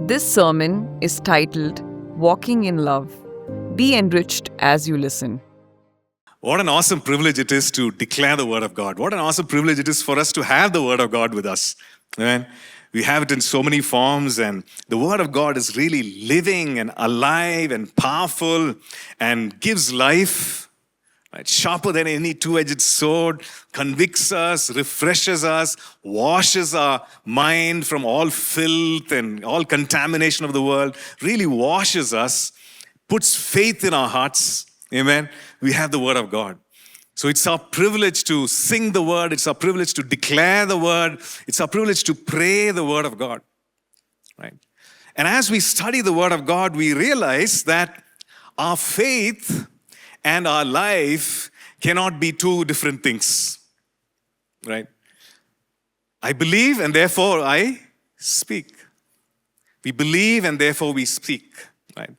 This sermon is titled Walking in Love. Be enriched as you listen. What an awesome privilege it is to declare the Word of God. What an awesome privilege it is for us to have the Word of God with us. Amen. We have it in so many forms, and the Word of God is really living and alive and powerful and gives life. Right? Sharper than any two-edged sword, convicts us, refreshes us, washes our mind from all filth and all contamination of the world, really washes us, puts faith in our hearts. Amen. We have the Word of God. So it's our privilege to sing the Word. It's our privilege to declare the Word. It's our privilege to pray the Word of God. Right? And as we study the Word of God, we realize that our faith and our life cannot be two different things. Right? I believe and therefore I speak. We believe and therefore we speak. Right?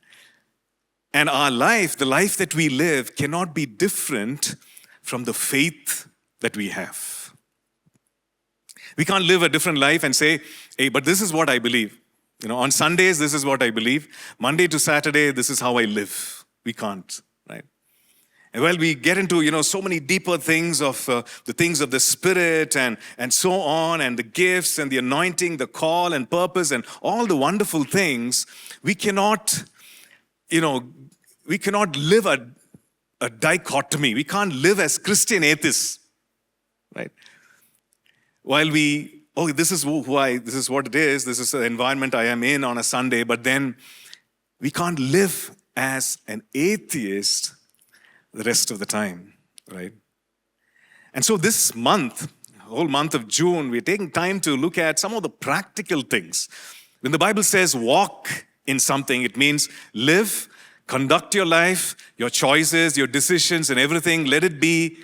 And our life, the life that we live, cannot be different from the faith that we have. We can't live a different life and say, hey, but this is what I believe. On Sundays, this is what I believe. Monday to Saturday, this is how I live. We can't, right? And well, we get into, so many deeper things of the things of the Spirit and so on, and the gifts and the anointing, the call and purpose and all the wonderful things. We cannot live a dichotomy. We can't live as Christian atheists, right? While this is this is what it is, this is the environment I am in on a Sunday, but then we can't live as an atheist the rest of the time, right? And so this month, whole month of June, we're taking time to look at some of the practical things. When the Bible says walk in something, it means live, conduct your life, your choices, your decisions and everything, let it be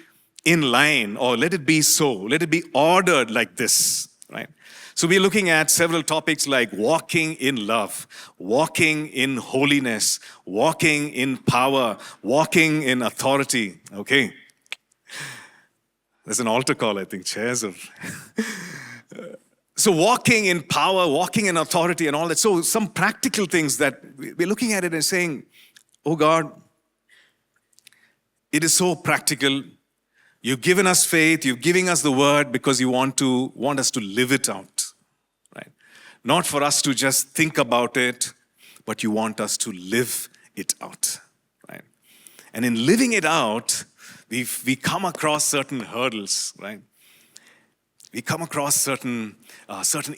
in line, or let it be so. Let it be ordered like this, right? So we're looking at several topics like walking in love, walking in holiness, walking in power, walking in authority, okay? There's an altar call, I think, chairs are... So walking in power, walking in authority and all that. So some practical things that we're looking at it and saying, oh God, it is so practical. You've given us faith, you're giving us the word because you want us to live it out, right? Not for us to just think about it, but you want us to live it out, right? And in living it out, we come across certain hurdles, right? We come across certain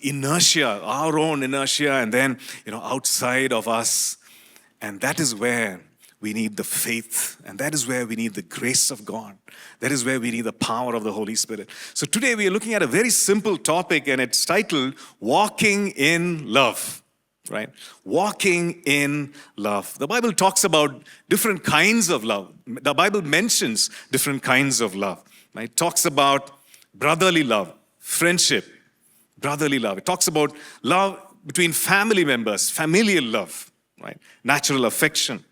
inertia, our own inertia, and then, outside of us. And that is where we need the faith, and that is where we need the grace of God. That is where we need the power of the Holy Spirit. So today we are looking at a very simple topic, and it's titled, Walking in Love, right? Walking in love. The Bible talks about different kinds of love. The Bible mentions different kinds of love, right? It talks about brotherly love, friendship, brotherly love. It talks about love between family members, familial love, right? Natural affection.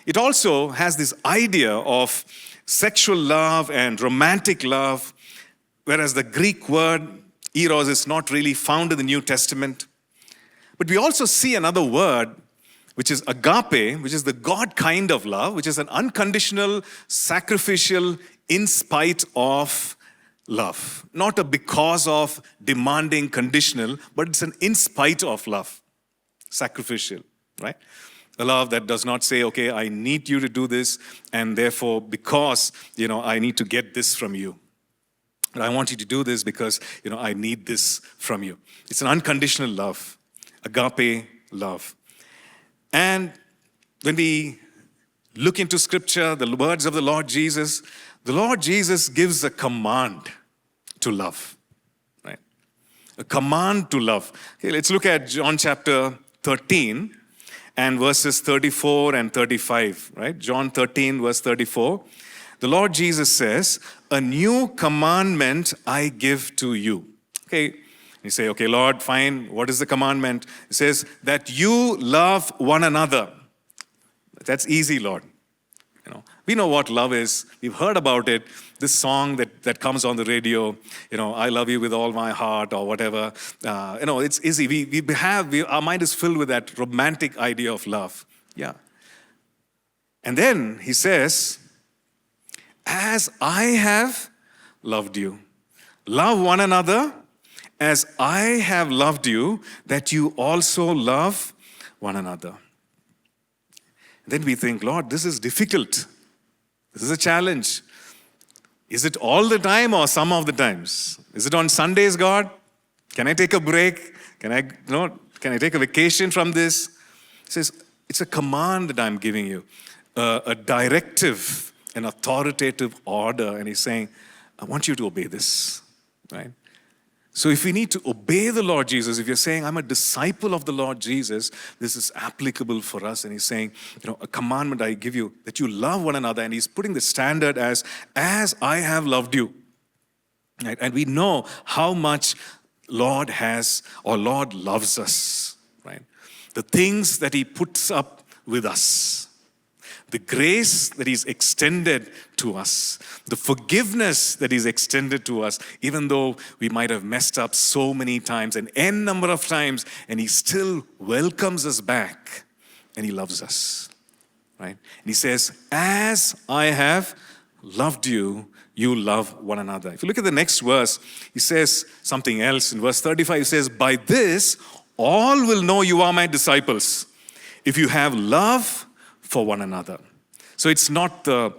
It also has this idea of sexual love and romantic love, whereas the Greek word eros is not really found in the New Testament. But we also see another word, which is agape, which is the God kind of love, which is an unconditional, sacrificial, in spite of love. Not a because of, demanding, conditional, but it's an in spite of love, sacrificial, right? A love that does not say, okay, I need you to do this, and therefore, because, I need to get this from you. But I want you to do this because, I need this from you. It's an unconditional love, agape love. And when we look into Scripture, the words of the Lord Jesus gives a command to love, right? A command to love. Okay, let's look at John chapter 13. And verses 34 and 35, right? John 13, verse 34. The Lord Jesus says, a new commandment I give to you. Okay, you say, okay, Lord, fine. What is the commandment? It says that you love one another. That's easy, Lord. We know what love is. We've heard about it. This song that comes on the radio, I love you with all my heart or whatever. It's easy. Our mind is filled with that romantic idea of love. Yeah. And then he says, as I have loved you, love one another as I have loved you, that you also love one another. Then we think, Lord, this is difficult. This is a challenge. Is it all the time or some of the times? Is it on Sundays, God? Can I take a break? Can I take a vacation from this? He says, it's a command that I'm giving you, a directive, an authoritative order. And he's saying, I want you to obey this, right? So if we need to obey the Lord Jesus, if you're saying, I'm a disciple of the Lord Jesus, this is applicable for us. And he's saying, a commandment I give you, that you love one another. And he's putting the standard as I have loved you. Right? And we know how much Lord loves us. Right? The things that he puts up with us. The grace that he's extended to us, the forgiveness that he's extended to us, even though we might have messed up so many times, an n number of times, and he still welcomes us back, and he loves us, right? And he says, as I have loved you, you love one another. If you look at the next verse, he says something else. In verse 35, he says, by this, all will know you are my disciples, if you have love for one another. So it's not the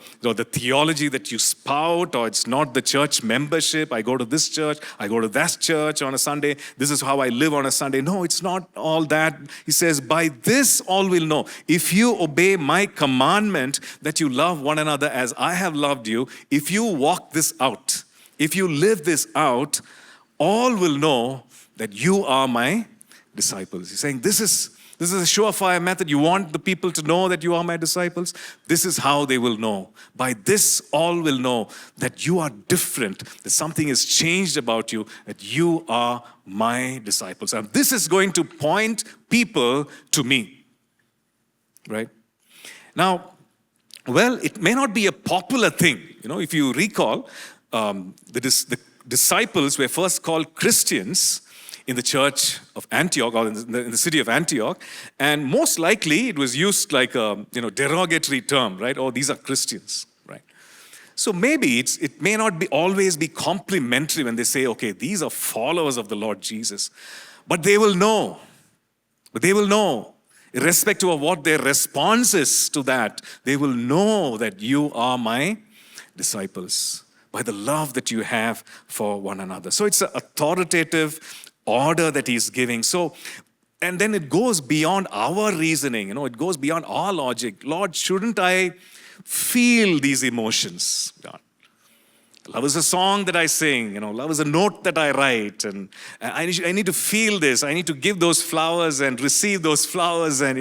theology that you spout, or it's not the church membership. I go to this church, I go to that church on a Sunday. This is how I live on a Sunday. No, it's not all that. He says, by this all will know. If you obey my commandment that you love one another as I have loved you, if you walk this out, if you live this out, all will know that you are my disciples. He's saying this is a surefire method. You want the people to know that you are my disciples? This is how they will know. By this, all will know that you are different, that something has changed about you, that you are my disciples. And this is going to point people to me. Right? Now, it may not be a popular thing. If you recall, the disciples were first called Christians in the church of Antioch, or in the city of Antioch, and most likely it was used like a derogatory term, right? Oh, these are Christians, right? So maybe it may not always be complimentary when they say, okay, these are followers of the Lord Jesus, but they will know. Irrespective of what their response is to that, they will know that you are my disciples by the love that you have for one another. So it's an authoritative order that he's giving. So, and then it goes beyond our reasoning, it goes beyond our logic. Lord, shouldn't I feel these emotions? God. Love is a song that I sing, love is a note that I write, and I need to feel this. I need to give those flowers and receive those flowers, and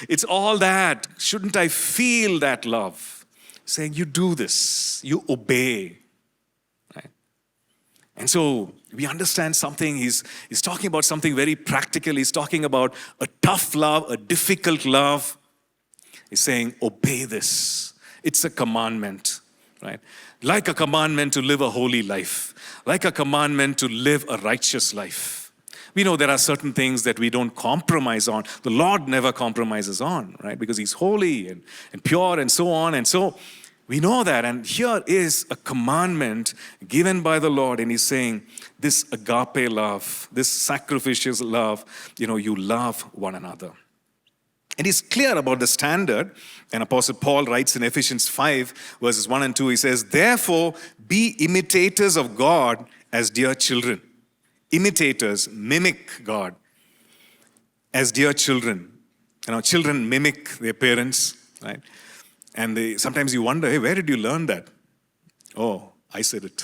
it's all that. Shouldn't I feel that love? Saying you do this, you obey. And so we understand something. He's talking about something very practical. He's talking about a tough love, a difficult love. He's saying, obey this. It's a commandment, right? Like a commandment to live a holy life. Like a commandment to live a righteous life. We know there are certain things that we don't compromise on. The Lord never compromises on, right? Because he's holy and pure and so on. And so we know that, and here is a commandment given by the Lord, and he's saying, this agape love, this sacrificial love, you love one another. And he's clear about the standard, and Apostle Paul writes in Ephesians 5, verses 1 and 2, he says, therefore, be imitators of God as dear children. Imitators, mimic God as dear children. Children mimic their parents, right? And sometimes you wonder, hey, where did you learn that? Oh, I said it.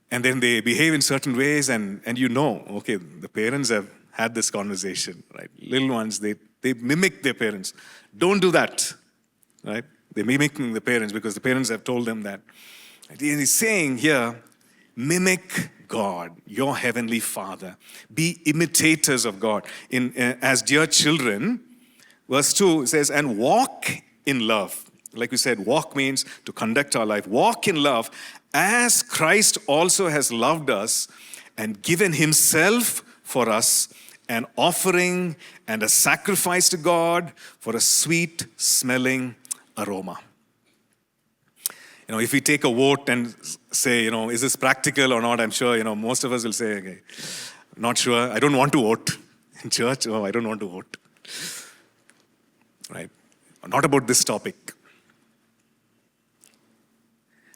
And then they behave in certain ways, and okay, the parents have had this conversation, right? Little ones, they mimic their parents. Don't do that, right? They're mimicking the parents because the parents have told them that. And he's saying here, mimic God, your heavenly Father. Be imitators of God as dear children. Verse 2 says, and walk in love. like we said, walk means to conduct our life. Walk in love as Christ also has loved us and given himself for us, an offering and a sacrifice to God for a sweet smelling aroma. If we take a vote and say, is this practical or not, I'm sure, most of us will say, okay, not sure, I don't want to vote. In church, I don't want to vote. Right? Not about this topic.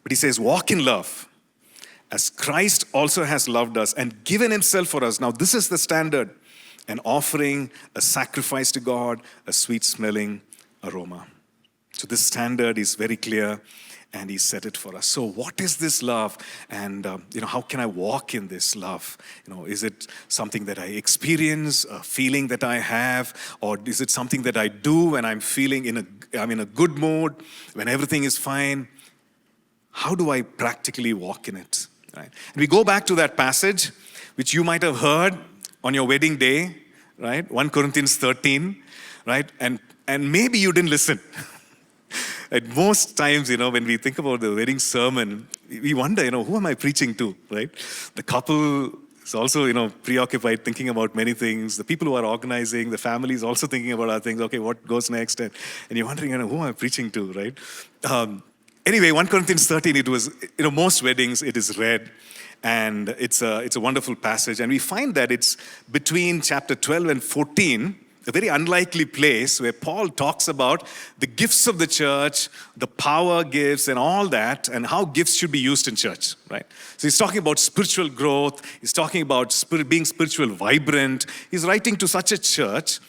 But he says, walk in love as Christ also has loved us and given himself for us. Now, this is the standard. An offering, a sacrifice to God, a sweet smelling aroma. So this standard is very clear. And he set it for us. So what is this love? And, how can I walk in this love? Is it something that I experience, a feeling that I have? Or is it something that I do when I'm I'm in a good mood, when everything is fine? How do I practically walk in it? Right? And we go back to that passage, which you might have heard on your wedding day, right? 1 Corinthians 13, right? And maybe you didn't listen. At most times, when we think about the wedding sermon, we wonder, who am I preaching to, right? The couple is also, preoccupied thinking about many things. The people who are organizing, the family is also thinking about other things. Okay, what goes next? And you're wondering, who am I preaching to, right? Anyway, 1 Corinthians 13, it was, most weddings, it is read. And it's a wonderful passage. And we find that it's between chapter 12 and 14, a very unlikely place where Paul talks about the gifts of the church, the power gifts and all that, and how gifts should be used in church, right? So he's talking about spiritual growth. He's talking about being spiritual vibrant. He's writing to such a church,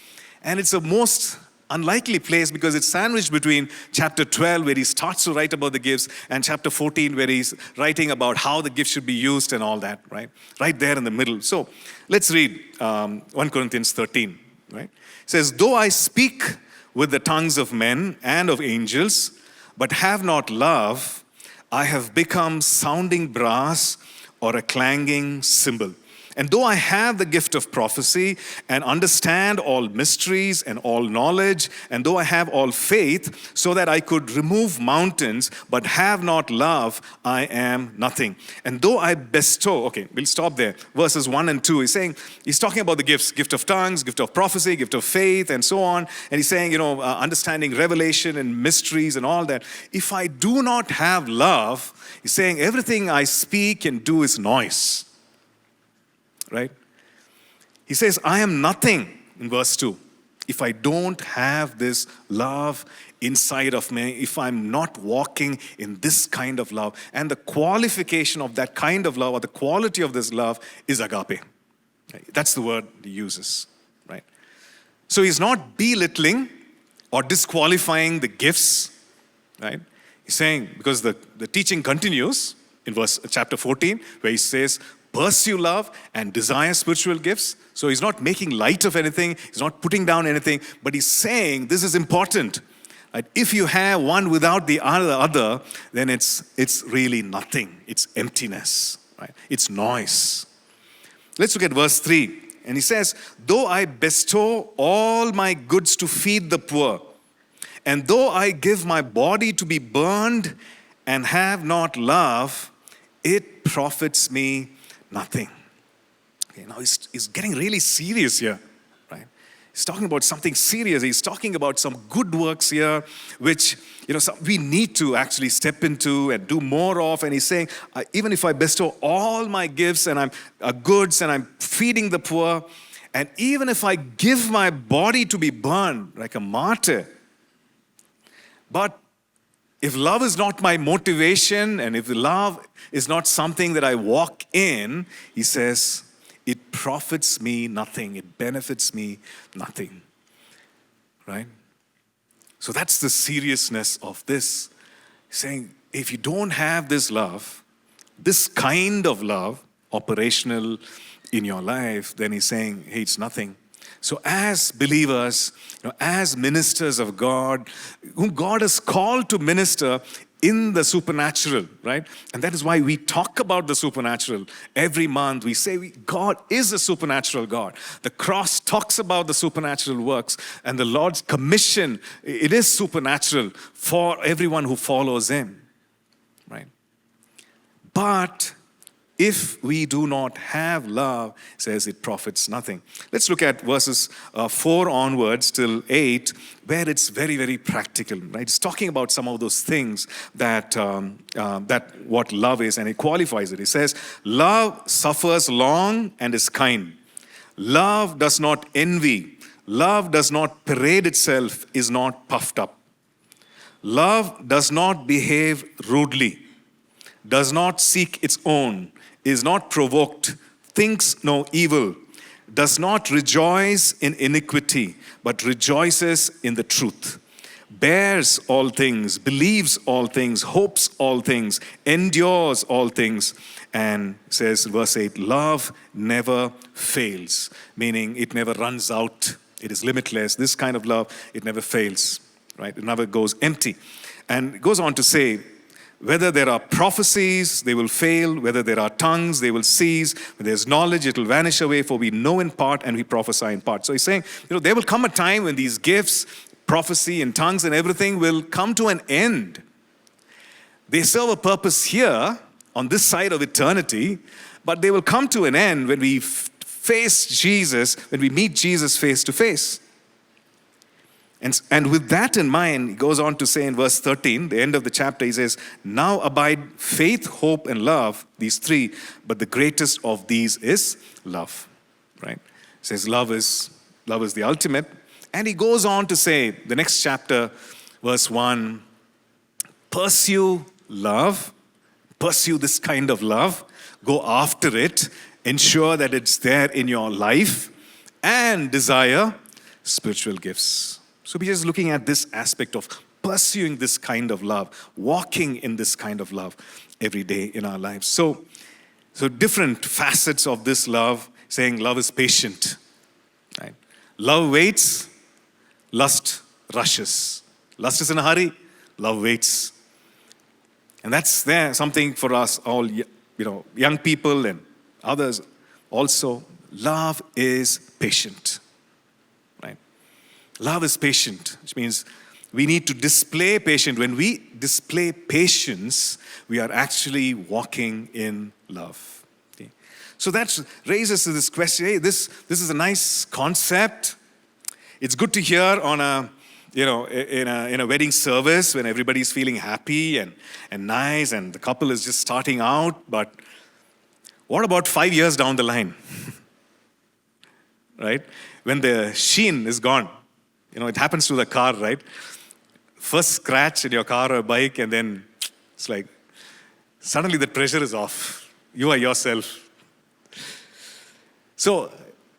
and it's a most unlikely place because it's sandwiched between chapter 12, where he starts to write about the gifts, and chapter 14, where he's writing about how the gifts should be used and all that, right? Right there in the middle. So let's read 1 Corinthians 13, right? It says, though I speak with the tongues of men and of angels, but have not love, I have become sounding brass or a clanging cymbal. And though I have the gift of prophecy and understand all mysteries and all knowledge, and though I have all faith so that I could remove mountains, but have not love, I am nothing. And though I bestow, okay, we'll stop there. Verses 1 and 2, he's talking about the gifts, gift of tongues, gift of prophecy, gift of faith, and so on. And he's saying, understanding revelation and mysteries and all that. If I do not have love, he's saying everything I speak and do is noise. Right? He says, I am nothing in verse 2. If I don't have this love inside of me, if I'm not walking in this kind of love, and the qualification of that kind of love, or the quality of this love, is agape. Right? That's the word he uses. Right? So he's not belittling or disqualifying the gifts. Right? He's saying, because the teaching continues in chapter 14, where he says, pursue love and desire spiritual gifts. So he's not making light of anything. He's not putting down anything. But he's saying this is important. Right? If you have one without the other, then it's really nothing. It's emptiness. Right? It's noise. Let's look at verse 3. And he says, though I bestow all my goods to feed the poor, and though I give my body to be burned and have not love, it profits me nothing. Okay, now he's getting really serious here, right? He's talking about something serious. He's talking about some good works here, which we need to actually step into and do more of. And he's saying, even if I bestow all my gifts and I'm goods and I'm feeding the poor, and even if I give my body to be burned like a martyr, but if love is not my motivation, and if love is not something that I walk in, he says, it profits me nothing. It benefits me nothing. Right? So that's the seriousness of this. He's saying, if you don't have this love, this kind of love, operational in your life, then he's saying, hey, it's nothing. So as believers, as ministers of God, whom God has called to minister, in the supernatural, right? And that is why we talk about the supernatural every month. We say God is a supernatural God. The cross talks about the supernatural works, and the Lord's commission, it is supernatural for everyone who follows Him, right? But if we do not have love, it says it profits nothing. Let's look at verses 4 onwards till 8, where it's very, very practical. Right? It's talking about some of those things that what love is, and it qualifies it. It says, love suffers long and is kind. Love does not envy. Love does not parade itself, is not puffed up. Love does not behave rudely, does not seek its own, is not provoked, thinks no evil, does not rejoice in iniquity, but rejoices in the truth, bears all things, believes all things, hopes all things, endures all things, and says, verse 8, love never fails, meaning it never runs out, it is limitless. This kind of love, it never fails, right? It never goes empty. And it goes on to say, whether there are prophecies, they will fail. Whether there are tongues, they will cease. When there's knowledge, it will vanish away, for we know in part and we prophesy in part. So he's saying, there will come a time when these gifts, prophecy and tongues and everything will come to an end. They serve a purpose here on this side of eternity, but they will come to an end when we face Jesus, when we meet Jesus face to face. And with that in mind, he goes on to say in verse 13, the end of the chapter, he says, now abide faith, hope, and love, these three, but the greatest of these is love, right? He says love is the ultimate. And he goes on to say, the next chapter, verse 1, pursue love, pursue this kind of love, go after it, ensure that it's there in your life, and desire spiritual gifts. So we're just looking at this aspect of pursuing this kind of love, walking in this kind of love every day in our lives. So different facets of this love, saying love is patient, right? Love waits, lust rushes. Lust is in a hurry, love waits. And that's there something for us all, young people and others also. Love is patient. Love is patient, which means we need to display patience. When we display patience, we are actually walking in love. Okay? So that raises this question, hey, this is a nice concept. It's good to hear on in a wedding service when everybody's feeling happy and nice and the couple is just starting out. But what about 5 years down the line? Right? When the sheen is gone. It happens to the car, right? First scratch in your car or bike, and then it's like, suddenly the pressure is off. You are yourself. So,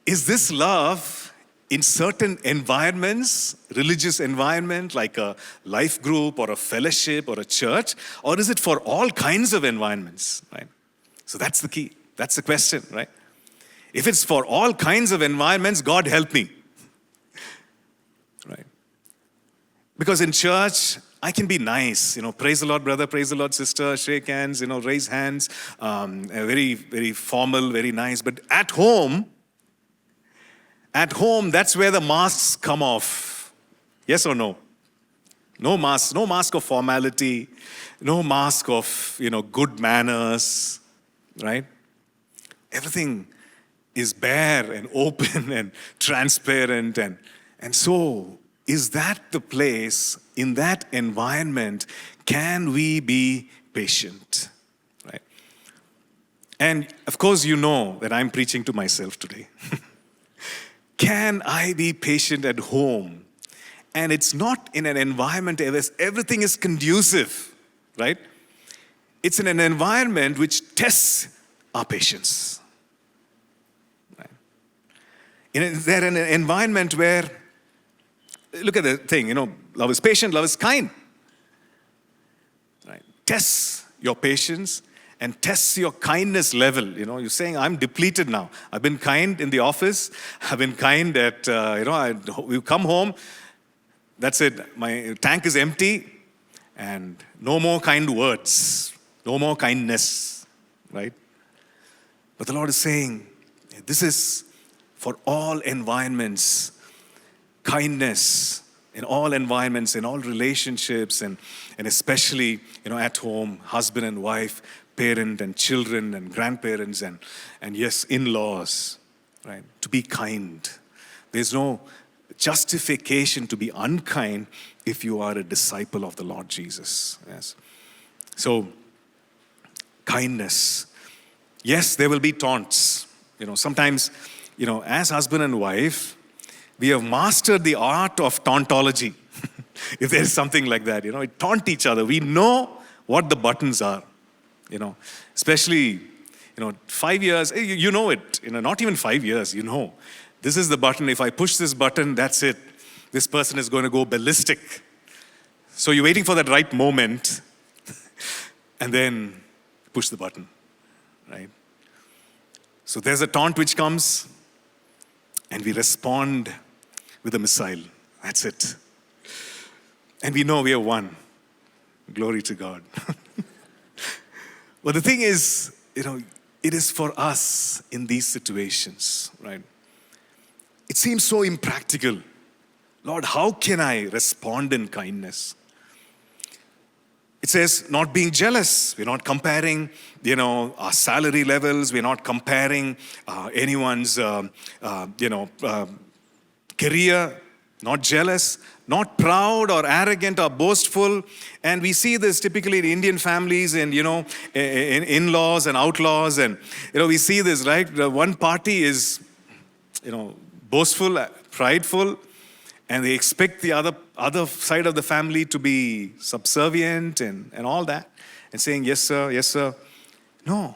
is this love in certain environments, religious environment, like a life group or a fellowship or a church, or is it for all kinds of environments, right? So that's the key. That's the question, right? If it's for all kinds of environments, God help me. Right? Because in church, I can be nice, praise the Lord, brother, praise the Lord, sister, shake hands, raise hands, very, very formal, very nice. But at home, that's where the masks come off. Yes or no? No mask of formality, no mask of, good manners, right? Everything is bare and open and transparent and so, is that the place, in that environment, can we be patient? Right? And of course, you know that I'm preaching to myself today. Can I be patient at home? And it's not in an environment where everything is conducive, right? It's in an environment which tests our patience. Right? They're in an environment where, look at the thing, love is patient, love is kind. Right? Tests your patience and tests your kindness level. You're saying, I'm depleted now. I've been kind in the office. I've been kind at, we come home. That's it. My tank is empty. and no more kind words, no more kindness, right? But the Lord is saying, this is for all environments, kindness in all environments, in all relationships, and especially, at home, husband and wife, parent and children and grandparents, and yes, in-laws, right? To be kind. There's no justification to be unkind if you are a disciple of the Lord Jesus. Yes. So, kindness. Yes, there will be taunts. Sometimes, as husband and wife, we have mastered the art of tauntology. If there's something like that, we taunt each other. We know what the buttons are, especially, 5 years, you know it, not even 5 years, this is the button. If I push this button, that's it. This person is going to go ballistic. So you're waiting for that right moment and then push the button, right? So there's a taunt which comes and we respond with a missile. That's it. And we know we have won. Glory to God. But the thing is, it is for us in these situations, right? It seems so impractical. Lord, how can I respond in kindness? It says not being jealous. We're not comparing, our salary levels. We're not comparing anyone's, career. Not jealous, not proud or arrogant or boastful. And we see this typically in Indian families and, in in-laws and outlaws. And, we see this, right? One party is, boastful, prideful, and they expect the other side of the family to be subservient and all that, and saying, yes, sir, yes, sir. No,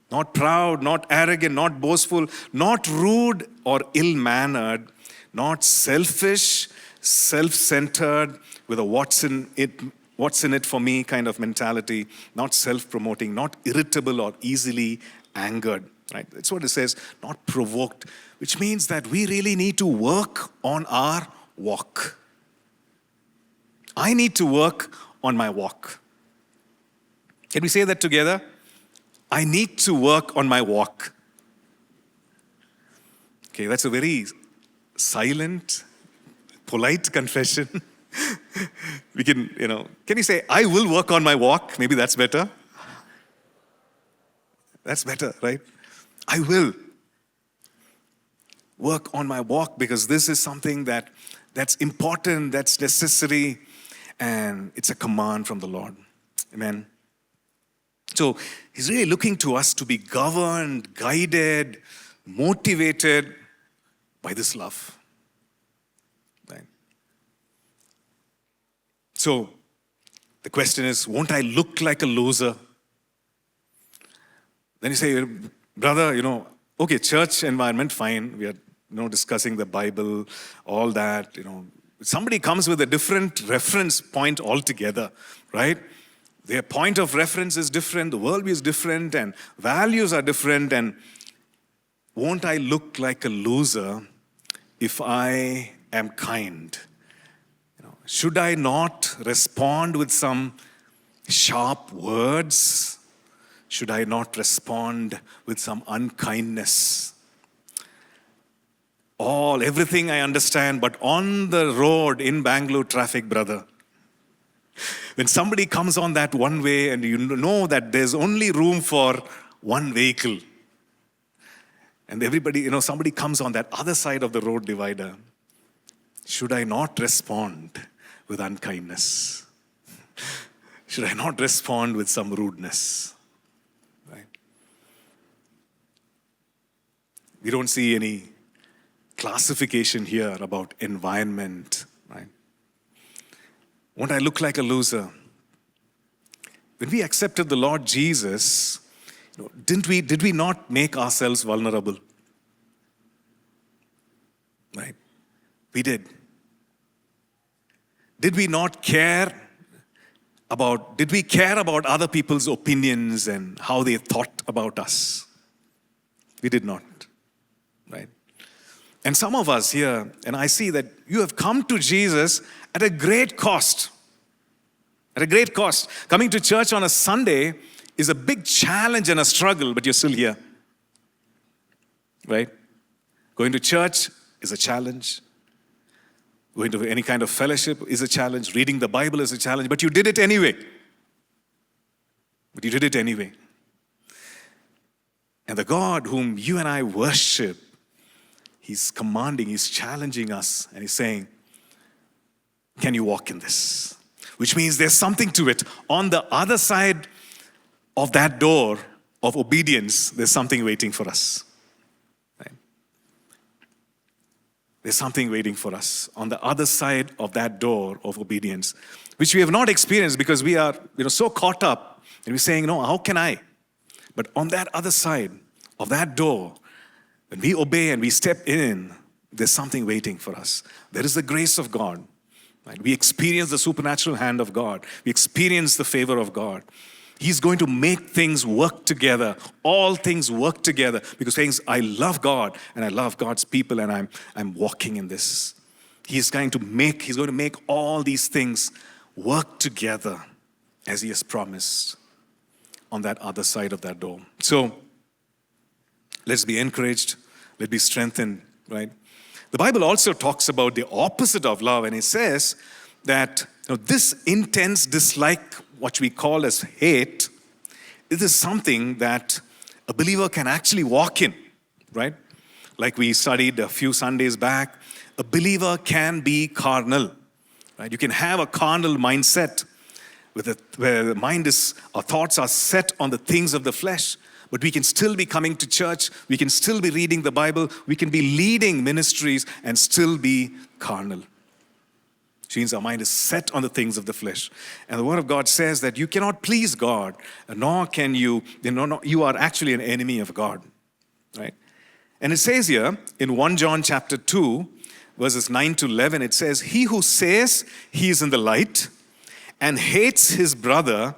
not proud, not arrogant, not boastful, not rude or ill-mannered, not selfish, self-centered, with a what's in it for me kind of mentality, not self-promoting, not irritable or easily angered. Right? That's what it says, not provoked, which means that we really need to work on our walk. I need to work on my walk. Can we say that together? I need to work on my walk. Okay, that's a very silent, polite confession. We can, can you say, I will work on my walk? Maybe that's better. That's better, right? I will work on my walk because this is something that's important, that's necessary, and it's a command from the Lord. Amen. So he's really looking to us to be governed, guided, motivated by this love. Right? So the question is, won't I look like a loser? Then you say, brother, okay, church environment, fine. We are, discussing the Bible, all that, Somebody comes with a different reference point altogether, right? Their point of reference is different, the worldview is different, and values are different. And won't I look like a loser if I am kind? Should I not respond with some sharp words? Should I not respond with some unkindness? Everything I understand, but on the road in Bangalore traffic, brother, when somebody comes on that one way and you know that there's only room for one vehicle, and everybody, somebody comes on that other side of the road divider, should I not respond with unkindness? Should I not respond with some rudeness? Right? We don't see any classification here about environment, right? Won't I look like a loser? When we accepted the Lord Jesus, did we not make ourselves vulnerable? Right? We did. Did we care about other people's opinions and how they thought about us? We did not, right? And some of us here, and I see that you have come to Jesus at a great cost. At a great cost. Coming to church on a Sunday is a big challenge and a struggle, but you're still here. Right? Going to church is a challenge. Going to any kind of fellowship is a challenge. Reading the Bible is a challenge, but you did it anyway. But you did it anyway. And the God whom you and I worship, He's commanding, He's challenging us, and He's saying, can you walk in this? Which means there's something to it. On the other side of that door of obedience, there's something waiting for us. Right? There's something waiting for us on the other side of that door of obedience, which we have not experienced because we are so caught up and we're saying, no, how can I? But on that other side of that door, when we obey and we step in, there's something waiting for us. There is the grace of God. Right? We experience the supernatural hand of God. We experience the favor of God. He's going to make things work together. All things work together because I love God and I love God's people and I'm walking in this. He's going to make all these things work together as He has promised on that other side of that door. So let's be encouraged. Let's be strengthened, right? The Bible also talks about the opposite of love, and it says that this intense dislike, what we call as hate, this is something that a believer can actually walk in, right? Like we studied a few Sundays back, a believer can be carnal, right? You can have a carnal mindset where the mind our thoughts are set on the things of the flesh. But we can still be coming to church. We can still be reading the Bible. We can be leading ministries and still be carnal. Which means our mind is set on the things of the flesh. And the Word of God says that you cannot please God, nor can you, you are actually an enemy of God. Right? And it says here in 1 John chapter 2, verses 9 to 11, it says, he who says he is in the light and hates his brother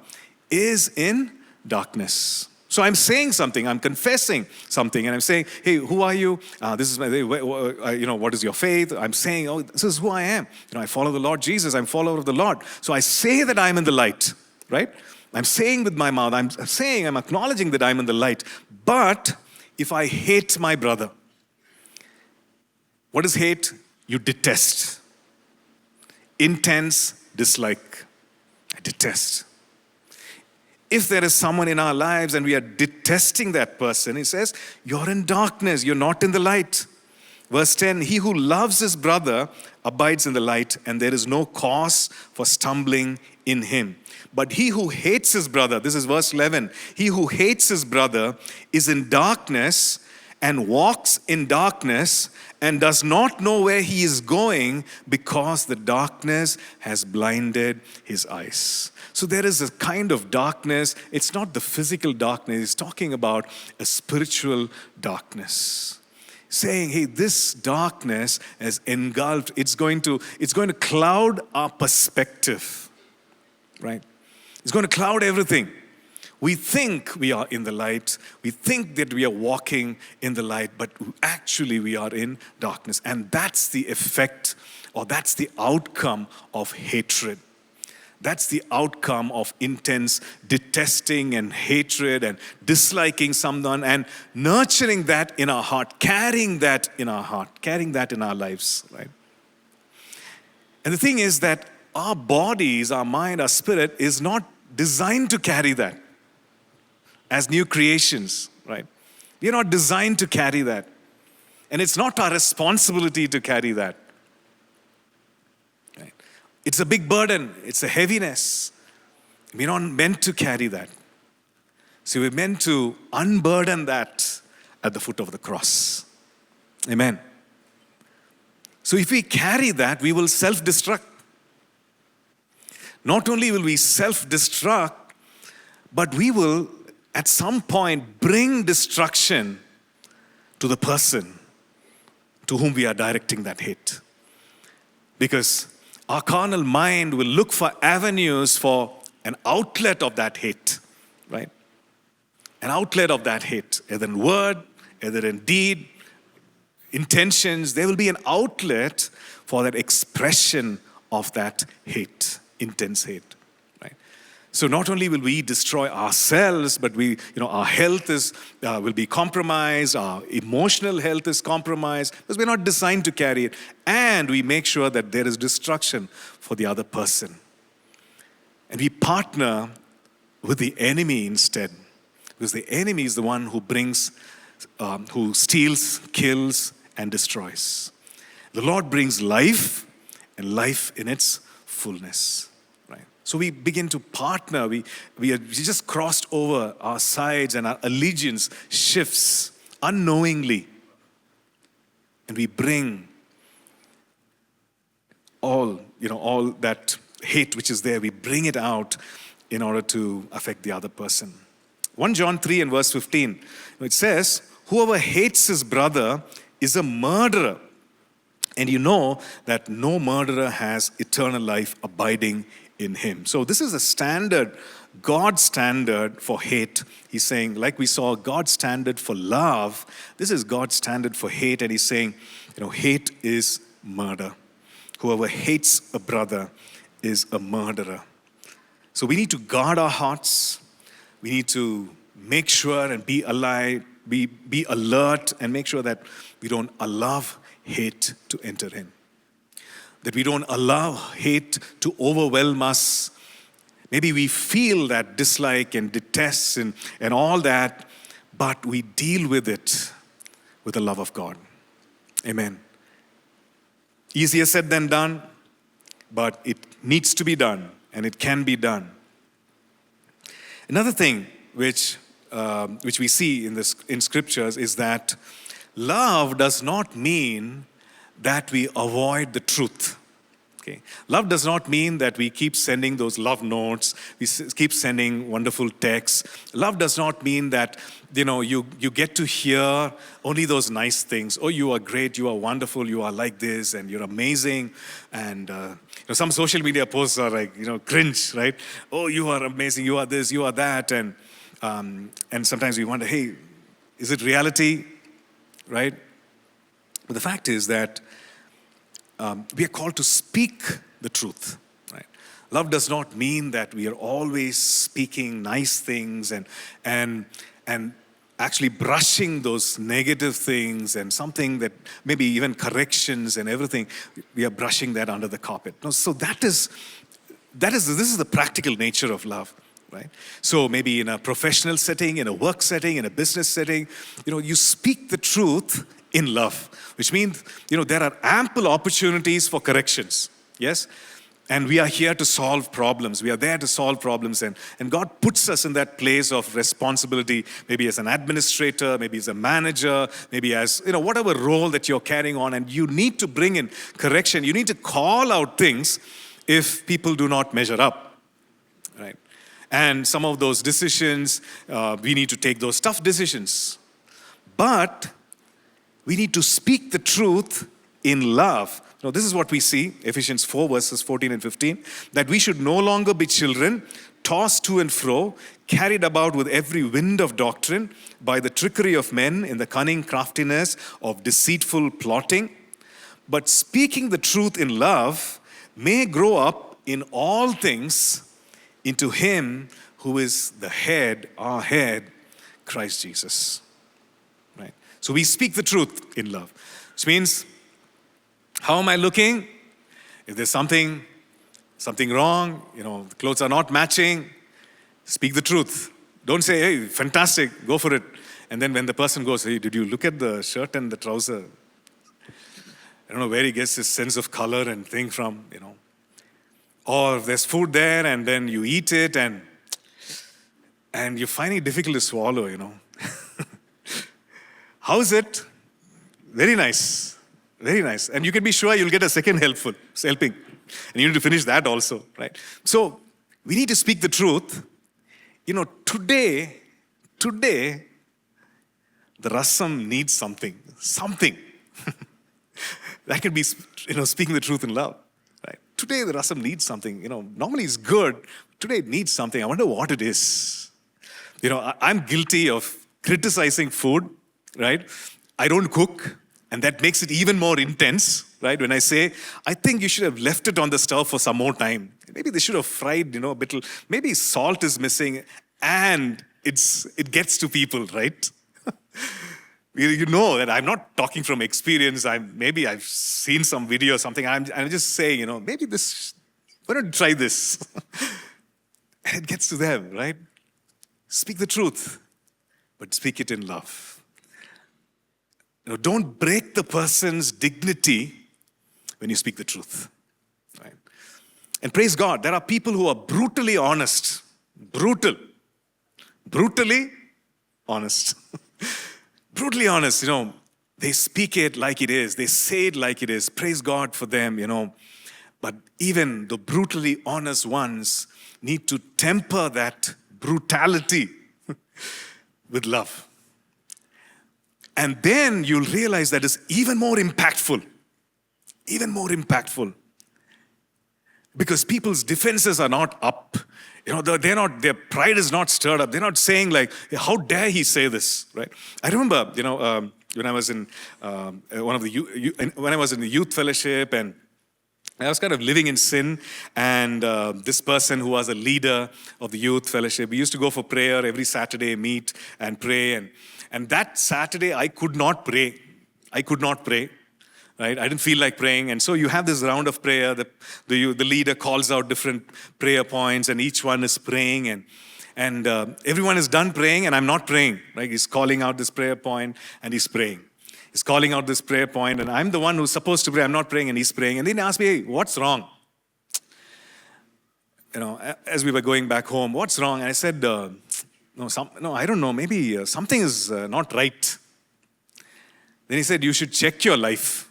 is in darkness. So I'm saying something, I'm confessing something, and I'm saying, hey, who are you? This is what is your faith? I'm saying, this is who I am. I follow the Lord Jesus, I'm a follower of the Lord. So I say that I'm in the light, right? I'm saying with my mouth, I'm acknowledging that I'm in the light. But if I hate my brother, what is hate? You detest. Intense dislike. I detest. If there is someone in our lives and we are detesting that person, it says, you're in darkness, you're not in the light. Verse 10, he who loves his brother abides in the light, and there is no cause for stumbling in him. But he who hates his brother, this is verse 11, he who hates his brother is in darkness and walks in darkness and does not know where he is going because the darkness has blinded his eyes. So there is a kind of darkness. It's not the physical darkness. It's talking about a spiritual darkness. Saying, hey, this darkness has engulfed. It's going to cloud our perspective, right? It's going to cloud everything. We think we are in the light. We think that we are walking in the light, but actually we are in darkness. And that's the effect, or that's the outcome of hatred. That's the outcome of intense detesting and hatred and disliking someone and nurturing that in our heart, carrying that in our heart, carrying that in our lives, right? And the thing is that our bodies, our mind, our spirit is not designed to carry that as new creations, right? We are not designed to carry that. And it's not our responsibility to carry that. It's a big burden. It's a heaviness. We're not meant to carry that. So we're meant to unburden that at the foot of the cross. Amen. So if we carry that, we will self-destruct. Not only will we self-destruct, but we will at some point bring destruction to the person to whom we are directing that hate. Because our carnal mind will look for avenues for an outlet of that hate, right? An outlet of that hate, either in word, either in deed, intentions. There will be an outlet for that expression of that hate, intense hate, right? So not only will we destroy ourselves, but our health will be compromised, our emotional health is compromised, because we're not designed to carry it. And we make sure that there is destruction for the other person. And we partner with the enemy instead, because the enemy is the one who steals, kills, and destroys. The Lord brings life, and life in its fullness. Right? So we begin to partner. We just crossed over our sides, and our allegiance shifts unknowingly. And we bring all that hate which is there, we bring it out in order to affect the other person. 1 John 3 and verse 15, it says, whoever hates his brother is a murderer. And you know that no murderer has eternal life abiding in him. So this is a standard, God's standard for hate. He's saying, like we saw God's standard for love, this is God's standard for hate. And he's saying, hate is murder. Whoever hates a brother is a murderer. So we need to guard our hearts. We need to make sure and be alive, be alert, and make sure that we don't allow hate to enter in. That we don't allow hate to overwhelm us. Maybe we feel that dislike and detest and all that, but we deal with it with the love of God. Amen. Easier said than done, but it needs to be done, and it can be done. Another thing which we see in scriptures is that love does not mean that we avoid the truth. Okay? Love does not mean that we keep sending those love notes, we keep sending wonderful texts. Love does not mean that you get to hear only those nice things. Oh, you are great, you are wonderful, you are like this, and you're amazing. And some social media posts are like, cringe, right? Oh, you are amazing, you are this, you are that. And sometimes we wonder, hey, is it reality? Right? But the fact is that we are called to speak the truth. Right? Love does not mean that we are always speaking nice things and actually brushing those negative things and something that maybe even corrections and everything, we are brushing that under the carpet. No, so this is the practical nature of love. Right? So maybe in a professional setting, in a work setting, in a business setting, you speak the truth in love, which means, there are ample opportunities for corrections. Yes? And we are here to solve problems. We are there to solve problems. And God puts us in that place of responsibility, maybe as an administrator, maybe as a manager, maybe as, whatever role that you're carrying on. And you need to bring in correction. You need to call out things if people do not measure up. Right? And some of those decisions, we need to take those tough decisions. But we need to speak the truth in love. This is what we see, Ephesians 4 verses 14 and 15, that we should no longer be children, tossed to and fro, carried about with every wind of doctrine, by the trickery of men in the cunning craftiness of deceitful plotting. But speaking the truth in love may grow up in all things into Him who is the head, our head, Christ Jesus. Right? So we speak the truth in love. Which means, how am I looking? If there's something wrong, the clothes are not matching, speak the truth. Don't say, hey, fantastic, go for it. And then when the person goes, hey, did you look at the shirt and the trouser? I don't know where he gets his sense of color and thing from, Or there's food there and then you eat it and you find it difficult to swallow, How is it? Very nice. Very nice. And you can be sure you'll get a second helping. And you need to finish that also, right? So we need to speak the truth. Today, the rasam needs something. That could be, speaking the truth in love. Right? Today, the rasam needs something. Normally it's good. Today it needs something. I wonder what it is. I'm guilty of criticizing food, right? I don't cook, and that makes it even more intense, right? When I say, I think you should have left it on the stove for some more time. Maybe they should have fried, a bit. Maybe salt is missing, and it gets to people, right? You know that I'm not talking from experience. Maybe I've seen some video or something. I'm just saying, maybe this. Why don't you try this? And it gets to them, right? Speak the truth, but speak it in love. Don't break the person's dignity when you speak the truth. Right? And praise God, there are people who are brutally honest. Brutally honest. Brutally honest, they speak it like it is. They say it like it is. Praise God for them, But even the brutally honest ones need to temper that brutality with love. And then you'll realize that it's even more impactful. Even more impactful. Because people's defenses are not up. Their pride is not stirred up. They're not saying like, how dare he say this, right? I remember, when I was in when I was in the youth fellowship, and I was kind of living in sin, and this person who was a leader of the youth fellowship, we used to go for prayer every Saturday, meet and pray, and that Saturday I could not pray. Right? I didn't feel like praying. And so you have this round of prayer. The leader calls out different prayer points, and each one is praying. And everyone is done praying, and I'm not praying. Right? He's calling out this prayer point, and he's praying. He's calling out this prayer point, and I'm the one who's supposed to pray. I'm not praying, and he's praying. And then he asked me, hey, what's wrong? As we were going back home, what's wrong? And I said, no, I don't know. Maybe something is not right. Then he said, you should check your life.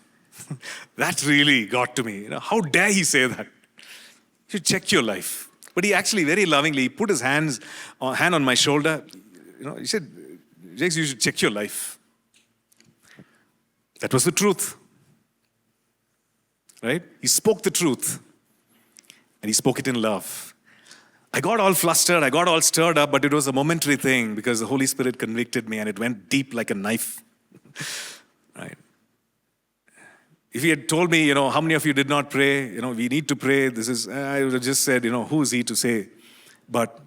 That really got to me. How dare he say that? You should check your life. But he actually very lovingly put his hand on my shoulder. He said, Jakes, you should check your life. That was the truth. Right? He spoke the truth. And he spoke it in love. I got all flustered. I got all stirred up. But it was a momentary thing because the Holy Spirit convicted me and it went deep like a knife. Right? If he had told me, how many of you did not pray? We need to pray. I would have just said, who is he to say? But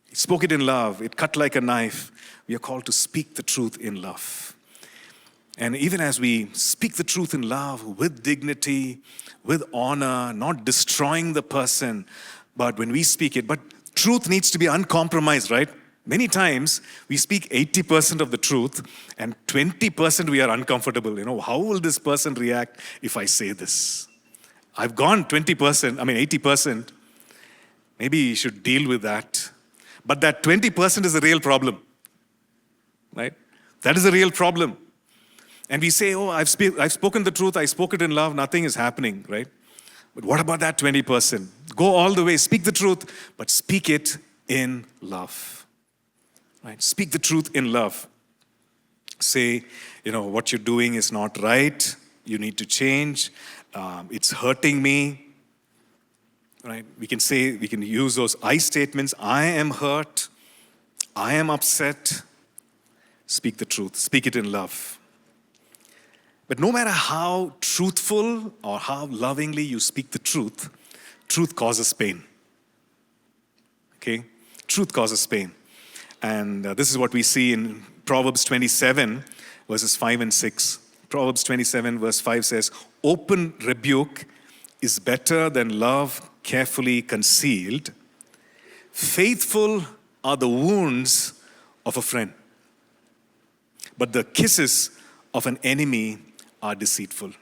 he spoke it in love. It cut like a knife. We are called to speak the truth in love. And even as we speak the truth in love, with dignity, with honor, not destroying the person, but when we speak it, but truth needs to be uncompromised, right? Many times we speak 80% of the truth and 20% we are uncomfortable. How will this person react if I say this? I've gone 80%. Maybe you should deal with that. But that 20% is a real problem, right? That is a real problem. And we say, I've spoken the truth, I spoke it in love, nothing is happening, right? But what about that 20%? Go all the way, speak the truth, but speak it in love. Right? Speak the truth in love. Say, what you're doing is not right. You need to change. It's hurting me. Right? We can use those I statements. I am hurt. I am upset. Speak the truth. Speak it in love. But no matter how truthful or how lovingly you speak the truth causes pain. Okay? Truth causes pain. And this is what we see in Proverbs 27, verses 5 and 6. Proverbs 27, verse 5 says, open rebuke is better than love carefully concealed. Faithful are the wounds of a friend, but the kisses of an enemy are deceitful.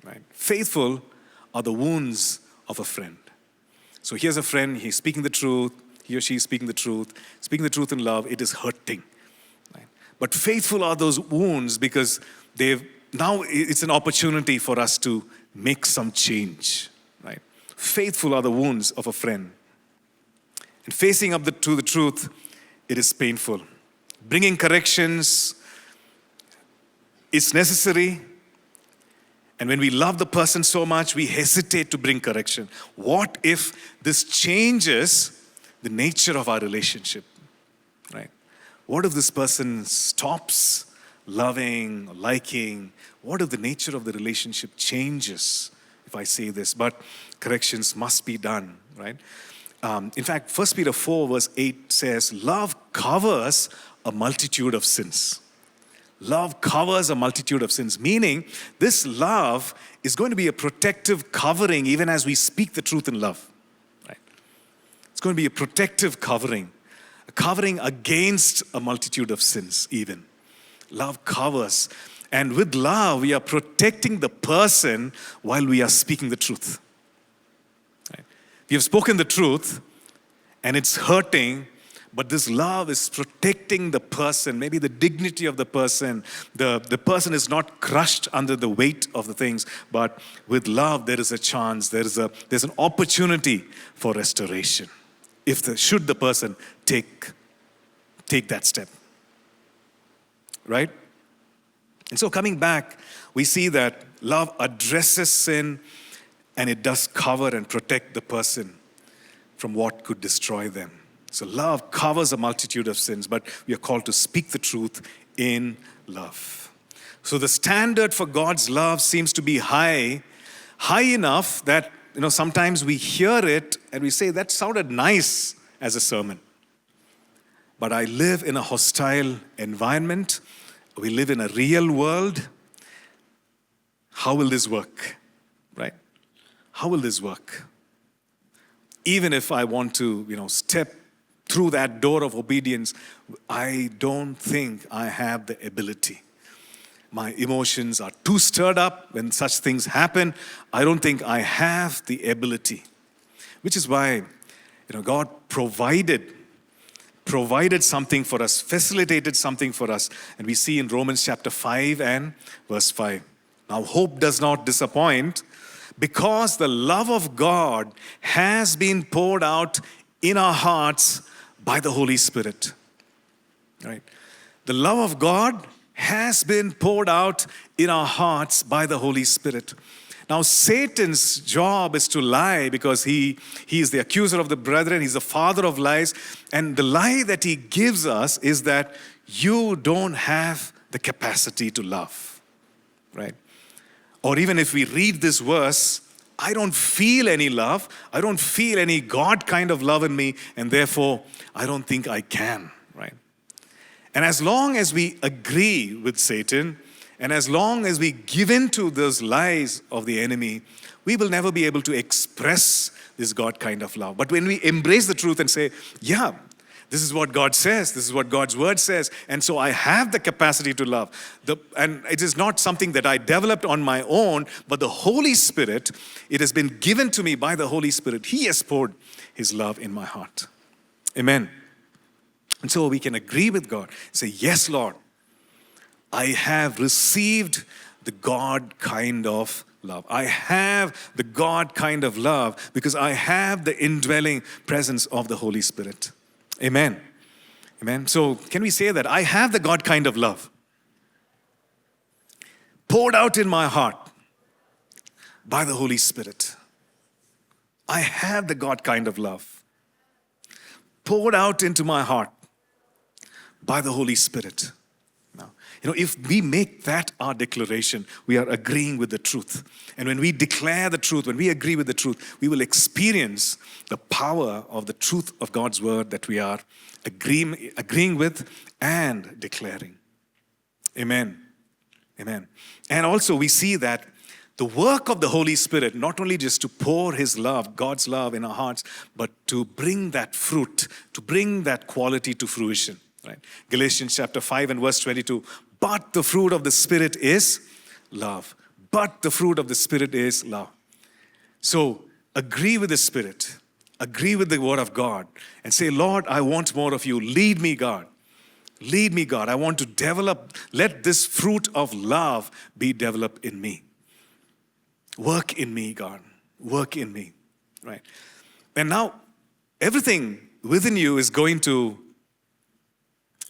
Right? Faithful are the wounds of a friend. So here's a friend, he's speaking the truth. He or she is speaking the truth in love, it is hurting. Right? But faithful are those wounds because now it's an opportunity for us to make some change. Right? Faithful are the wounds of a friend. And facing up to the truth, it is painful. Bringing corrections is necessary. And when we love the person so much, we hesitate to bring correction. What if this changes the nature of our relationship, right? What if this person stops loving, liking? What if the nature of the relationship changes if I say this, but corrections must be done, right? In fact, 1 Peter 4 verse 8 says, love covers a multitude of sins. Love covers a multitude of sins, meaning this love is going to be a protective covering even as we speak the truth in love. Right? It's going to be a protective covering, a covering against a multitude of sins even. Love covers. And with love, we are protecting the person while we are speaking the truth. Right? We have spoken the truth and it's hurting, but this love is protecting the person, maybe the dignity of the person. The person is not crushed under the weight of the things, but with love there is a chance, there's an opportunity for restoration. Should the person take that step. Right? And so coming back, we see that love addresses sin and it does cover and protect the person from what could destroy them. So love covers a multitude of sins, but we are called to speak the truth in love. So the standard for God's love seems to be high enough that sometimes we hear it and we say, that sounded nice as a sermon. But I live in a hostile environment. We live in a real world. How will this work? Right? How will this work? Even if I want to, step through that door of obedience, I don't think I have the ability. My emotions are too stirred up when such things happen. I don't think I have the ability. Which is why, God provided something for us, facilitated something for us. And we see in Romans chapter 5 and verse 5. Now hope does not disappoint, because the love of God has been poured out in our hearts by the Holy Spirit. Right? The love of God has been poured out in our hearts by the Holy Spirit. Now Satan's job is to lie, because he is the accuser of the brethren, he's the father of lies, and the lie that he gives us is that you don't have the capacity to love. Right? Or even if we read this verse, I don't feel any love. I don't feel any God kind of love in me, and therefore I don't think I can, right? And as long as we agree with Satan, and as long as we give in to those lies of the enemy, we will never be able to express this God kind of love. But when we embrace the truth and say, yeah, this is what God says, this is what God's word says, and so I have the capacity to love. And it is not something that I developed on my own, but the Holy Spirit, it has been given to me by the Holy Spirit. He has poured His love in my heart. Amen. And so we can agree with God, say, yes, Lord, I have received the God kind of love. I have the God kind of love because I have the indwelling presence of the Holy Spirit. Amen. Amen. So can we say that I have the God kind of love poured out in my heart by the Holy Spirit? I have the God kind of love poured out into my heart by the Holy Spirit. Now, if we make that our declaration, we are agreeing with the truth. And when we declare the truth, when we agree with the truth, we will experience the power of the truth of God's word that we are agreeing with and declaring. Amen. Amen. And also we see that the work of the Holy Spirit, not only just to pour His love, God's love in our hearts, but to bring that fruit, to bring that quality to fruition. Right? Galatians chapter 5 and verse 22. But the fruit of the Spirit is love. But the fruit of the Spirit is love. So agree with the Spirit. Agree with the word of God. And say, Lord, I want more of you. Lead me, God. Lead me, God. I want to develop. Let this fruit of love be developed in me. Work in me, God. Work in me. Right? And now, everything within you is going to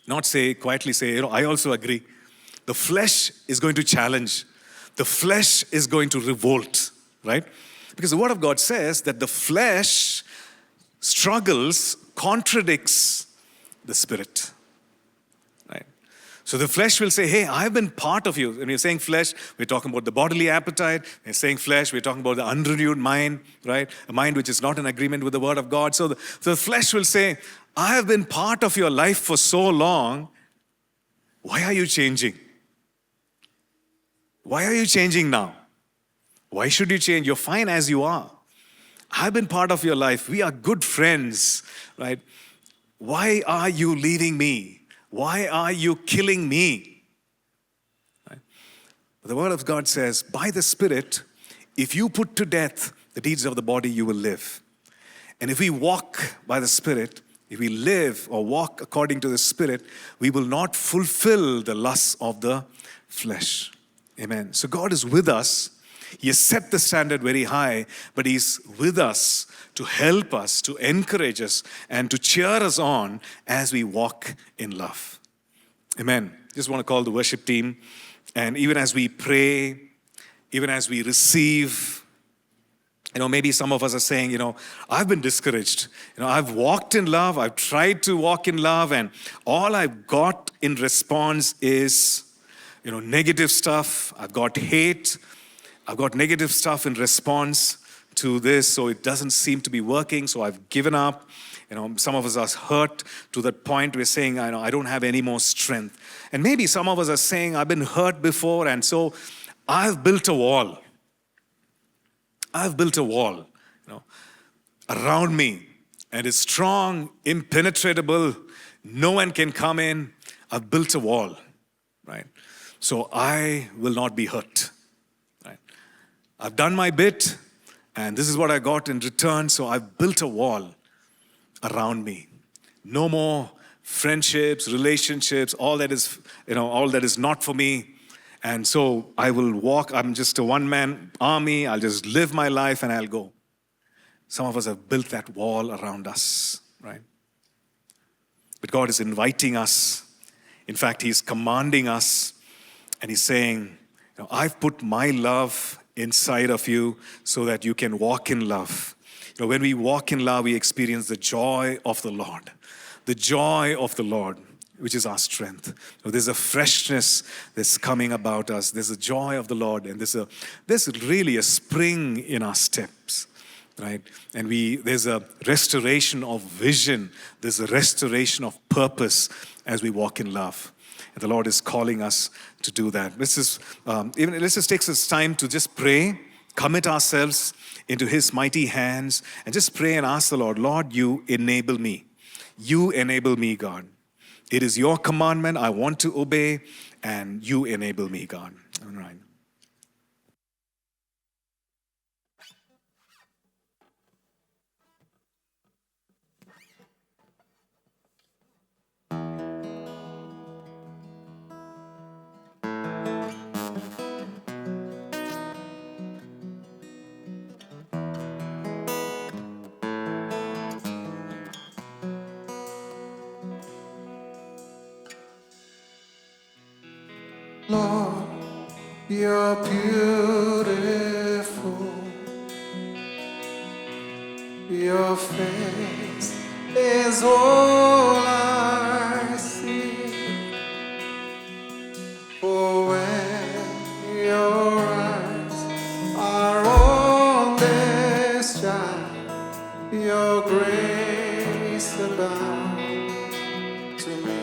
not quietly say, I also agree. The flesh is going to challenge. The flesh is going to revolt, right? Because the word of God says that the flesh struggles, contradicts the Spirit, right? So the flesh will say, hey, I've been part of you. When we're saying flesh, we're talking about the bodily appetite. We're saying flesh, we're talking about the unrenewed mind, right? A mind which is not in agreement with the word of God. So the flesh will say, I have been part of your life for so long. Why are you changing? Why are you changing now? Why should you change? You're fine as you are. I've been part of your life. We are good friends, right? Why are you leaving me? Why are you killing me? Right? The word of God says, by the Spirit, if you put to death the deeds of the body, you will live. And if we walk by the Spirit, if we live or walk according to the Spirit, we will not fulfill the lusts of the flesh. Amen. So God is with us. He has set the standard very high, but He's with us to help us, to encourage us, and to cheer us on as we walk in love. Amen. Just want to call the worship team. And even as we pray, even as we receive, maybe some of us are saying, I've been discouraged. I've walked in love. I've tried to walk in love. And all I've got in response is, negative stuff. I've got hate. I've got negative stuff in response to this, so it doesn't seem to be working, so I've given up. Some of us are hurt to that point we're saying, I don't have any more strength. And maybe some of us are saying, I've been hurt before, and so I've built a wall. I've built a wall, around me, and it's strong, impenetrable. No one can come in. I've built a wall, right? So I will not be hurt, right? I've done my bit. And this is what I got in return, so I've built a wall around me. No more friendships, relationships, all that is not for me. And so I will walk, I'm just a one-man army, I'll just live my life and I'll go. Some of us have built that wall around us, right? But God is inviting us. In fact, He's commanding us, and He's saying, I've put my love inside of you so that you can walk in love. When we walk in love, we experience the joy of the Lord. The joy of the Lord, which is our strength. So there's a freshness that's coming about us. There's a joy of the Lord, and there's really a spring in our steps, right? And there's a restoration of vision. There's a restoration of purpose as we walk in love. And the Lord is calling us to do that. Let's just take some time to just pray, commit ourselves into His mighty hands, and just pray and ask the Lord, Lord, you enable me. You enable me, God. It is your commandment I want to obey, and you enable me, God. All right. Lord, you're beautiful. Your face is all I see. For when your eyes are on this child, your grace abounds to me.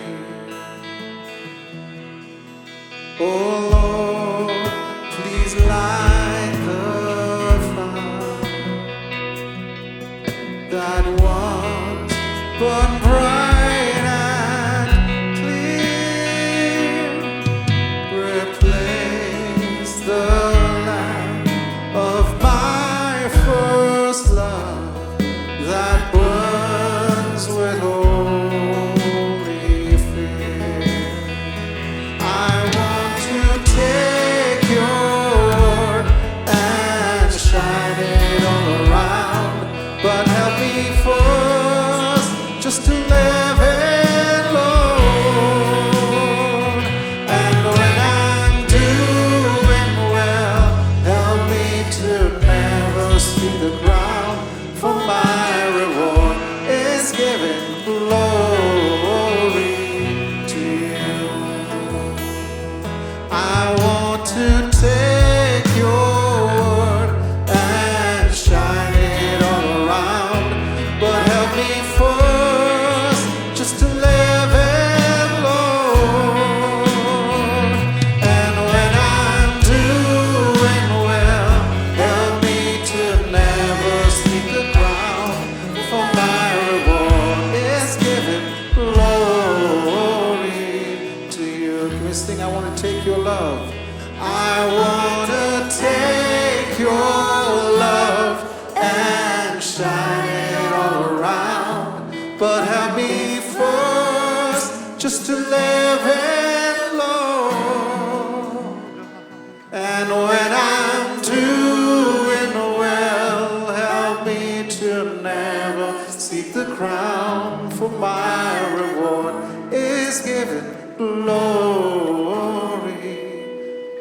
Oh Lord, please light the fire that once burned bright and clear. Replace the lamp of my first love that burns with holy fear. I want to take your word and shine it all around, but help me first just to live it, Lord. And when I'm doing well, help me to never see the ground, for my reward is giving glory to you. take your love and shine it all around. But help me first just to live in love. And when I'm doing well, help me to never seek the crown, for my reward is given glory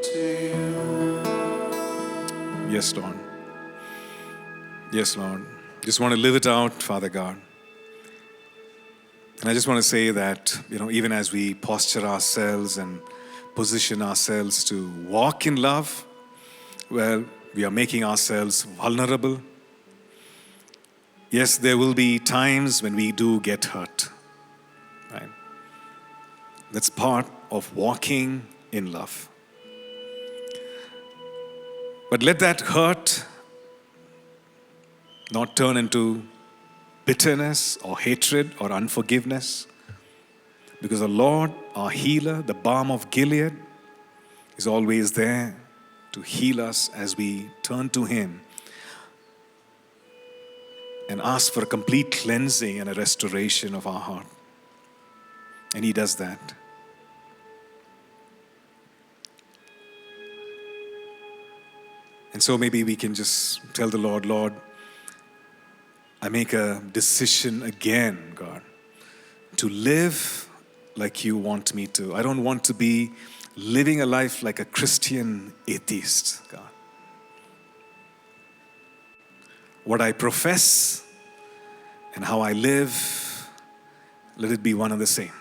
to you. Yes, Lord. Yes, Lord. Just want to live it out, Father God. And I just want to say that, even as we posture ourselves and position ourselves to walk in love, well, we are making ourselves vulnerable. Yes, there will be times when we do get hurt, right? That's part of walking in love. But let that hurt not turn into bitterness or hatred or unforgiveness, because the Lord, our healer, the balm of Gilead, is always there to heal us as we turn to Him and ask for a complete cleansing and a restoration of our heart. And He does that. And so maybe we can just tell the Lord, Lord, I make a decision again, God, to live like you want me to. I don't want to be living a life like a Christian atheist, God. What I profess and how I live, let it be one and the same.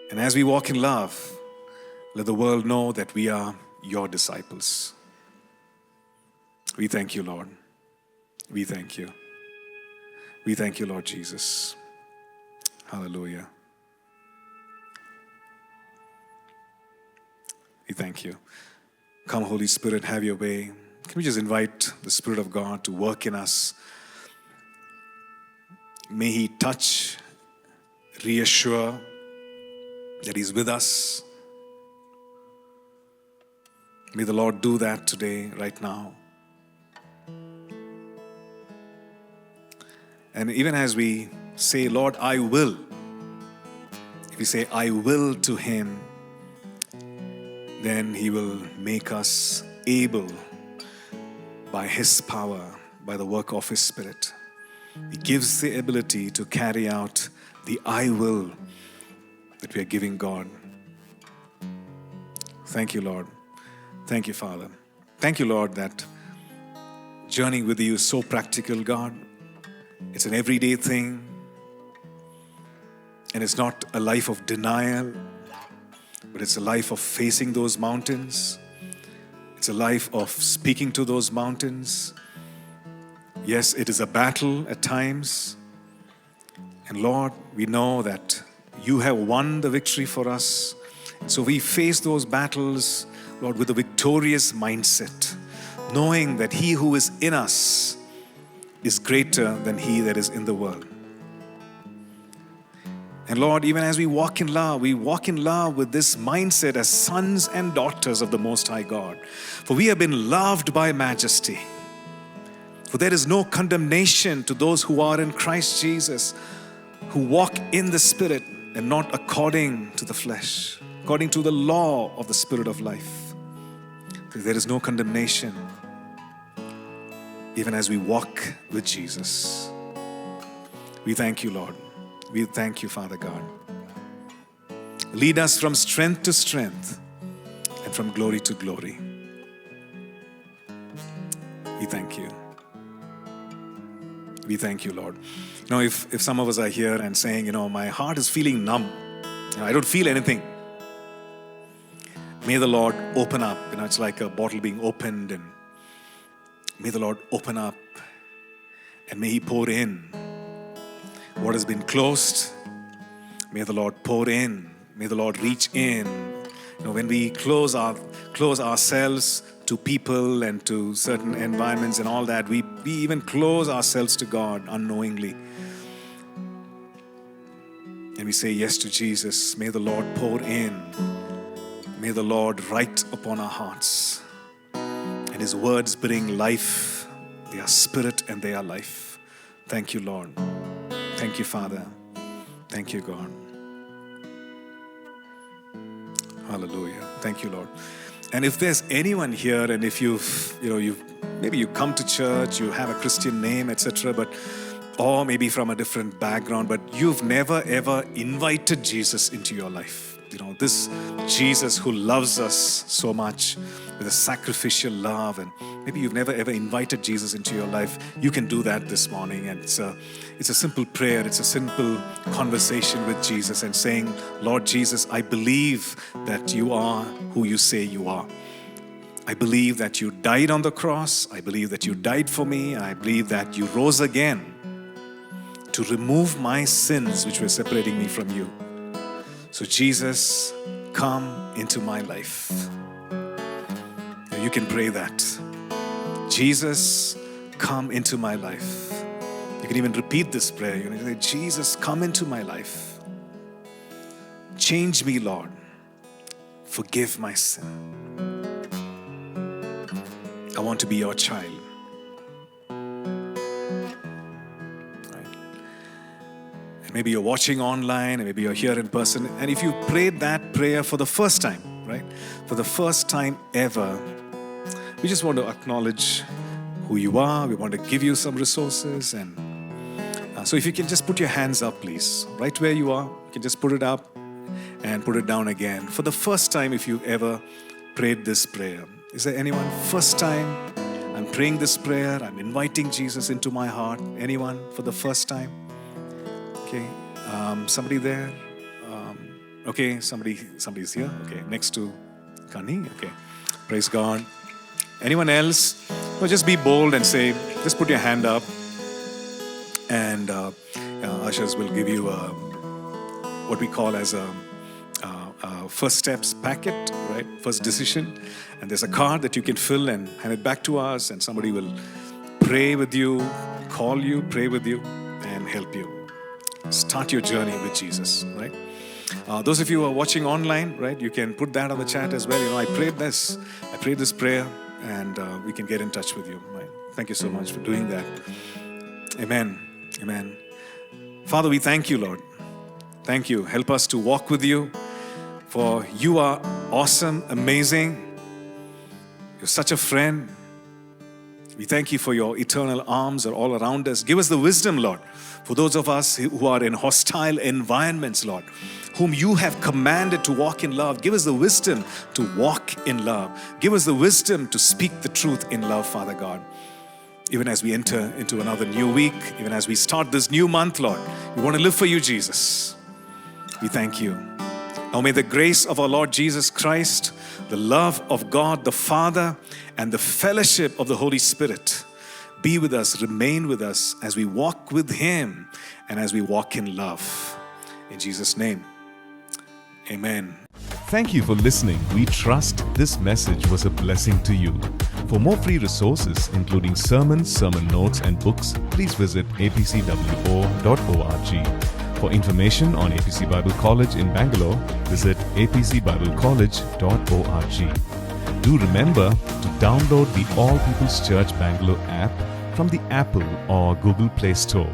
And as we walk in love, let the world know that we are your disciples. We thank you, Lord. We thank you. We thank you, Lord Jesus. Hallelujah. We thank you. Come, Holy Spirit, have your way. Can we just invite the Spirit of God to work in us? May He touch, reassure that He's with us. May the Lord do that today, right now. And even as we say, Lord, I will, if we say, I will to Him, then He will make us able by His power, by the work of His Spirit. He gives the ability to carry out the I will that we are giving God. Thank you, Lord. Thank you, Father. Thank you, Lord, that journeying with you is so practical, God. It's an everyday thing. And it's not a life of denial, but it's a life of facing those mountains. It's a life of speaking to those mountains. Yes, it is a battle at times. And Lord, we know that you have won the victory for us. And so we face those battles, Lord, with a victorious mindset, knowing that He who is in us is greater than he that is in the world. And Lord, even as we walk in love with this mindset as sons and daughters of the Most High God. For we have been loved by majesty. For there is no condemnation to those who are in Christ Jesus, who walk in the Spirit and not according to the flesh, according to the law of the Spirit of life. For there is no condemnation, even as we walk with Jesus. We thank you, Lord. We thank you, Father God. Lead us from strength to strength and from glory to glory. We thank you. We thank you, Lord. If some of us are here and saying, my heart is feeling numb. I don't feel anything. May the Lord open up. It's like a bottle being opened, and may the Lord open up and may He pour in what has been closed. May the Lord pour in. May the Lord reach in. When we close ourselves to people and to certain environments and all that, we even close ourselves to God unknowingly. And we say yes to Jesus. May the Lord pour in. May the Lord write upon our hearts. And His words bring life. They are spirit and they are life. Thank you, Lord. Thank you, Father. Thank you, God. Hallelujah. Thank you, Lord. And if there's anyone here, and if maybe you come to church, you have a Christian name, etc., or maybe from a different background, but you've never ever invited Jesus into your life. This Jesus who loves us so much with a sacrificial love, and maybe you've never ever invited Jesus into your life, you can do that this morning. And it's a simple prayer, it's a simple conversation with Jesus and saying, Lord Jesus, I believe that you are who you say you are. I believe that you died on the cross. I believe that you died for me. I believe that you rose again to remove my sins which were separating me from you. So Jesus, come into my life. You can pray that. Jesus, come into my life. You can even repeat this prayer. You can say, Jesus, come into my life. Change me, Lord. Forgive my sin. I want to be your child. Maybe you're watching online, and maybe you're here in person. And if you prayed that prayer for the first time, right? For the first time ever, we just want to acknowledge who you are. We want to give you some resources. And so if you can just put your hands up, please. Right where you are, you can just put it up and put it down again. For the first time, if you ever prayed this prayer. Is there anyone? First time, I'm praying this prayer. I'm inviting Jesus into my heart. Anyone for the first time? Okay, somebody there? Okay, somebody's here. Okay, next to Kani. Okay, praise God. Anyone else? No, just be bold and say, just put your hand up, and ushers will give you what we call as a first steps packet, right? First decision. And there's a card that you can fill and hand it back to us, and somebody will pray with you, call you, pray with you, and help you start your journey with Jesus, right? Those of you who are watching online, right, you can put that on the chat as well. I prayed this prayer, and we can get in touch with you, right? Thank you so much for doing that. Amen. Amen. Father, we thank you, Lord. Thank you. Help us to walk with you, for you are awesome, amazing. You're such a friend. We thank you for your eternal arms are all around us. Give us the wisdom, Lord, for those of us who are in hostile environments, Lord, whom you have commanded to walk in love. Give us the wisdom to walk in love. Give us the wisdom to speak the truth in love, Father God. Even as we enter into another new week, even as we start this new month, Lord, we want to live for you, Jesus. We thank you. Now may the grace of our Lord Jesus Christ, the love of God the Father, and the fellowship of the Holy Spirit be with us, remain with us as we walk with Him and as we walk in love. In Jesus' name, amen. Thank you for listening. We trust this message was a blessing to you. For more free resources, including sermons, sermon notes, and books, please visit apcwo.org. For information on APC Bible College in Bangalore, visit apcbiblecollege.org. Do remember to download the All People's Church Bangalore app from the Apple or Google Play Store.